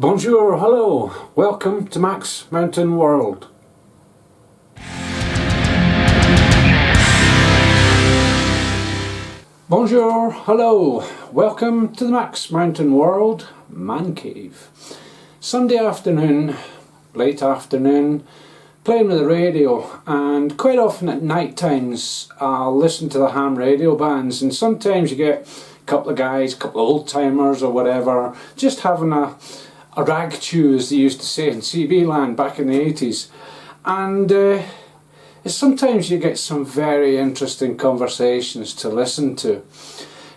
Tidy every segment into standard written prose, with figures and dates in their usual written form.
Bonjour, hello, welcome to MaxMountainWorld. Bonjour, hello, welcome to the MaxMountainWorld Man Cave. Sunday afternoon, late afternoon, playing with the radio, and quite often at night times I'll listen to the ham radio bands, and sometimes you get a couple of guys, a couple of old timers or whatever, just having a rag chew, as they used to say in CB land back in the 80s. And sometimes you get some very interesting conversations to listen to.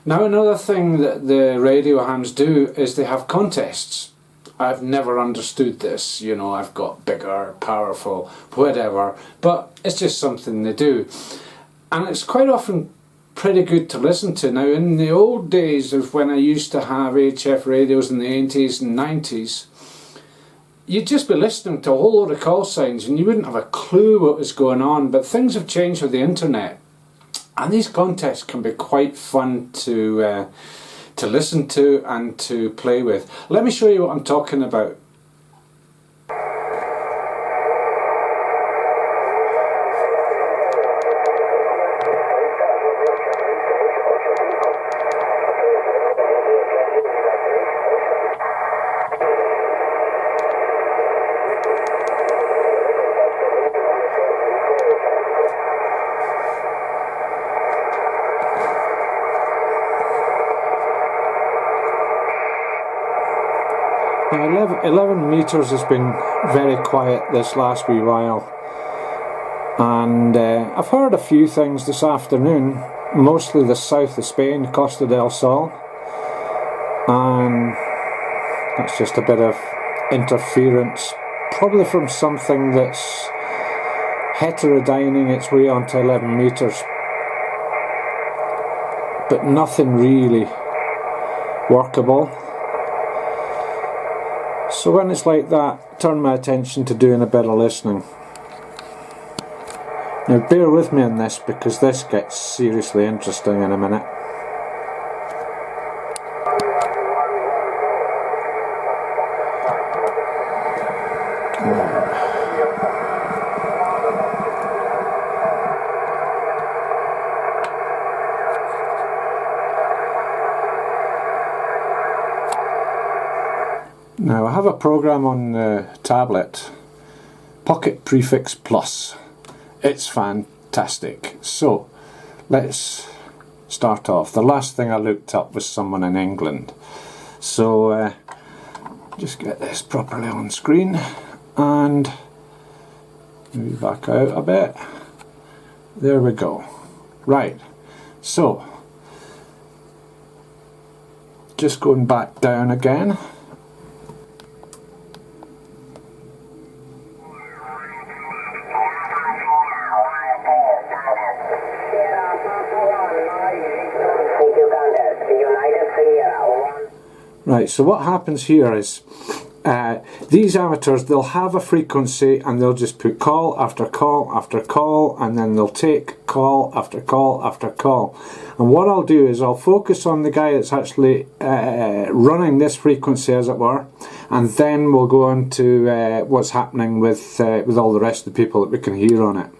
Now, another thing that the radio hams do is they have contests. I've never understood this, you know, I've got bigger, powerful, whatever, but it's just something they do. And it's quite often pretty good to listen to. Now, in the old days of when I used to have HF radios in the 80s and 90s, you'd just be listening to a whole load of call signs and you wouldn't have a clue what was going on. But things have changed with the internet, and these contests can be quite fun to listen to and to play with. Let me show you what I'm talking about. Now, 11 metres has been very quiet this last wee while, and I've heard a few things this afternoon, mostly the south of Spain, Costa del Sol, and that's just a bit of interference, probably from something that's heterodyning its way onto 11 metres, but nothing really workable. So when it's like that, turn my attention to doing a bit of listening. Now bear with me on this, because this gets seriously interesting in a minute. Now I have a program on the tablet, Pocket Prefix Plus. It's fantastic. So let's start off. The last thing I looked up was someone in England. So just get this properly on screen and maybe back out a bit. There we go. Right, so just going back down again. Right, so what happens here is these amateurs, they'll have a frequency and they'll just put call after call after call, and then they'll take call after call after call. And what I'll do is I'll focus on the guy that's actually running this frequency, as it were, and then we'll go on to what's happening with all the rest of the people that we can hear on it.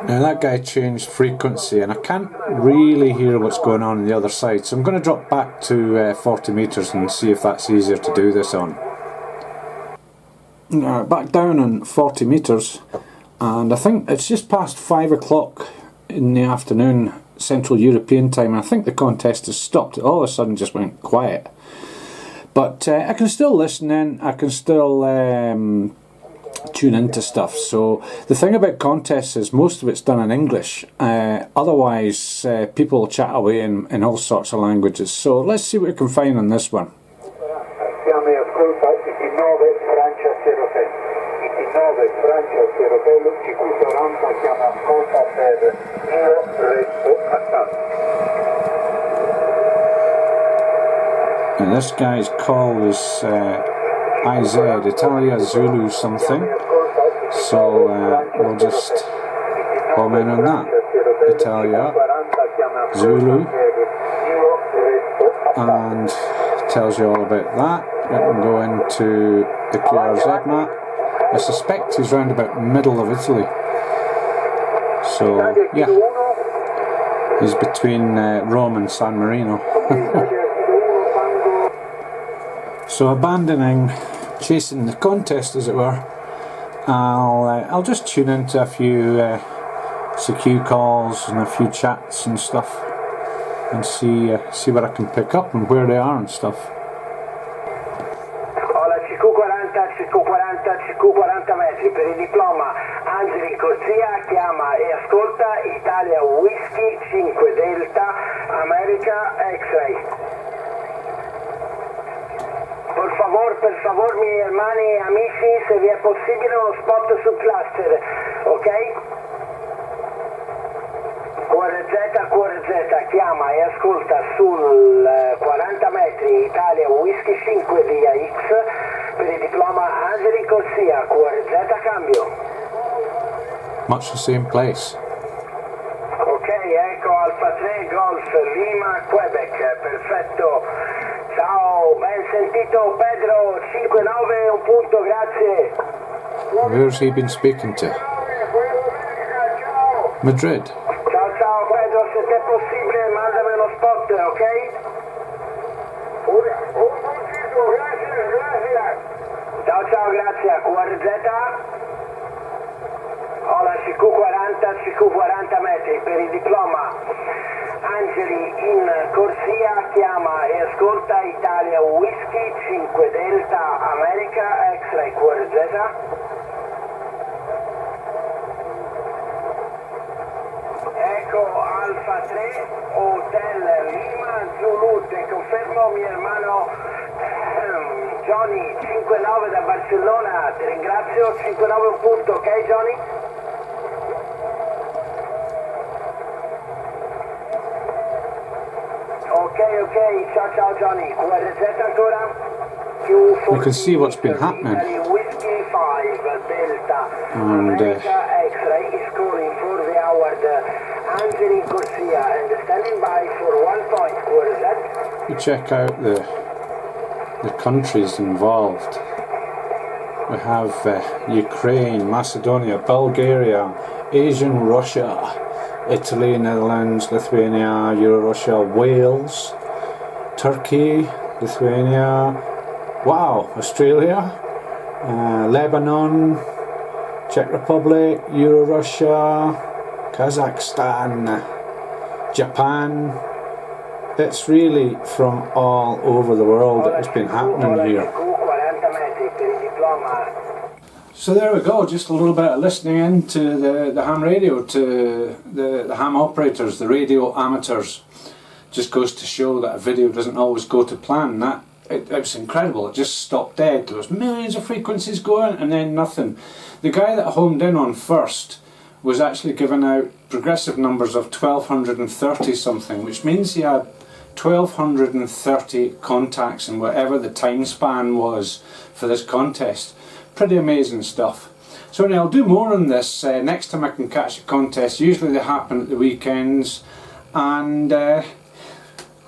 Now that guy changed frequency and I can't really hear what's going on the other side, so I'm going to drop back to 40 metres and see if that's easier to do this on. Now back down on 40 metres, and I think it's just past 5 o'clock in the afternoon Central European time, and I think the contest has stopped. It all of a sudden just went quiet. But I can still listen in, I can still tune into stuff. So the thing about contests is most of it's done in English, otherwise people will chat away in all sorts of languages. So let's see what we can find on this one. And this guy's call is IZ, Italia Zulu something, so we'll just home in on that. Italia Zulu and tells you all about that. We can go into the QRZ map. I suspect he's round about middle of Italy. So yeah, he's between Rome and San Marino. So abandoning chasing the contest, as it were, I'll just tune into a few CQ calls and a few chats and stuff, and see what I can pick up and where they are and stuff. CQ40 metri per il diploma Angeli Corsia, chiama e ascolta Italia Whisky 5 Delta America X-Ray. Por favor, miei hermani e amici, se vi è possibile uno spot sul cluster, ok? QRZ, chiama e ascolta sul 40 metri Italia Whisky 5 DAX per il diploma Angeli Corsia, QRZ, cambio. Much the same place. Ok, ecco Alfa 3 Golf Lima Quebec, perfetto. Ciao, ben sentito Pedro, 5-9, un punto, grazie. Where's he been speaking to? Madrid. Ciao Pedro, se ti è possibile mandami uno spot, ok? Ciao, grazie. QRZ? Hola, CQ40 metri per il diploma Angeli in corsia, chiama e ascolta Italia Whisky 5 Delta America X-Ray QRZ. Ecco Alfa 3 Hotel Lima Zulu, te confermo mi hermano Johnny 5-9 da Barcellona, ti ringrazio, 5-9 un punto, ok Johnny? Ok, ciao Johnny, QRZ ancora? You can see what's been happening. Whiskey 5 Delta And America X-Ray is calling for the award Angeli Corsia and standing by for 1 point, QRZ. you check out the countries involved. We have Ukraine, Macedonia, Bulgaria, Asian Russia, Italy, Netherlands, Lithuania, Euro-Russia, Wales, Turkey, Lithuania, wow, Australia, Lebanon, Czech Republic, Euro-Russia, Kazakhstan, Japan. It's really from all over the world that has been happening here. So there we go, just a little bit of listening in to the ham radio, to the ham operators, the radio amateurs. Just goes to show that a video doesn't always go to plan. It was incredible, it just stopped dead. There was millions of frequencies going and then nothing. The guy that homed in on first was actually giving out progressive numbers of 1230 something, which means he had 1230 contacts in whatever the time span was for this contest. Pretty amazing stuff. So anyway, I'll do more on this next time I can catch a contest. Usually they happen at the weekends, and we'll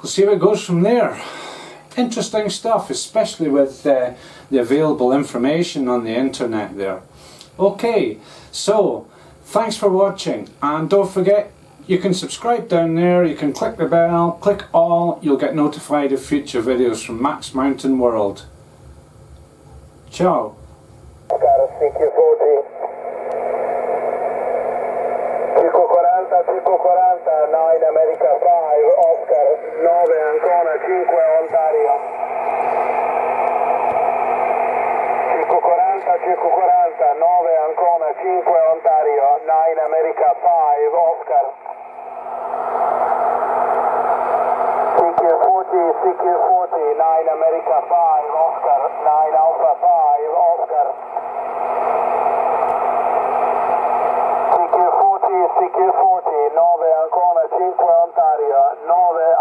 see where it goes from there. Interesting stuff, especially with the available information on the internet there. Okay, so thanks for watching, and don't forget, you can subscribe down there, you can click the bell, click all, you'll get notified of future videos from Max Mountain World. Ciao. CQ40, 9 America 5, Oscar 9 Ancona 5 Ontario. CQ40, 9 Ancona 5 Ontario, 9 America 5, Oscar. CQ40, 9 America 5, Oscar, 9 Alpha 5, Oscar. CQ40, 9 Ancona 5 Ontario, 9